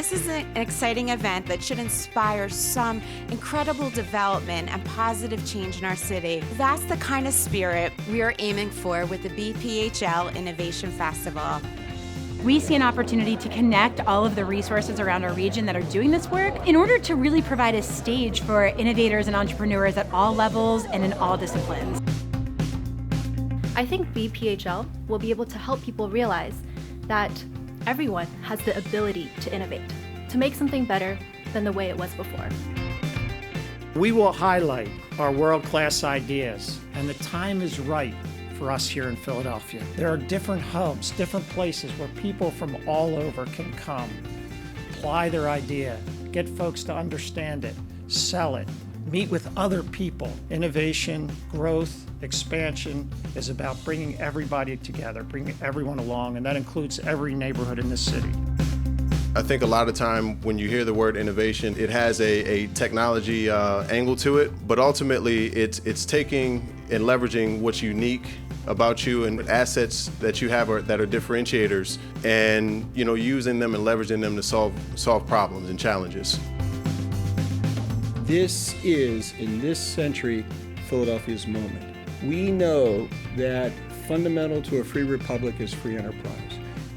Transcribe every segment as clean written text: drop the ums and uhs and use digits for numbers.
This is an exciting event that should inspire some incredible development and positive change in our city. That's the kind of spirit we are aiming for with the BPHL Innovation Festival. We see an opportunity to connect all of the resources around our region that are doing this work in order to really provide a stage for innovators and entrepreneurs at all levels and in all disciplines. I think BPHL will be able to help people realize that everyone has the ability to innovate, to make something better than the way it was before. We will highlight our world-class ideas, and the time is right for us here in Philadelphia. There are different hubs, different places where people from all over can come, apply their idea, get folks to understand it, sell it, meet with other people. Innovation, growth, expansion is about bringing everybody together, bringing everyone along, and that includes every neighborhood in this city. I think a lot of time when you hear the word innovation, it has a technology angle to it, but ultimately it's taking and leveraging what's unique about you and assets that you have that are differentiators, and using them and leveraging them to solve problems and challenges. This is, in this century, Philadelphia's moment. We know that fundamental to a free republic is free enterprise.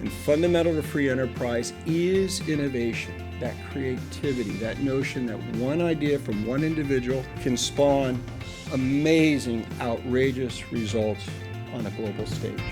And fundamental to free enterprise is innovation, that creativity, that notion that one idea from one individual can spawn amazing, outrageous results on a global stage.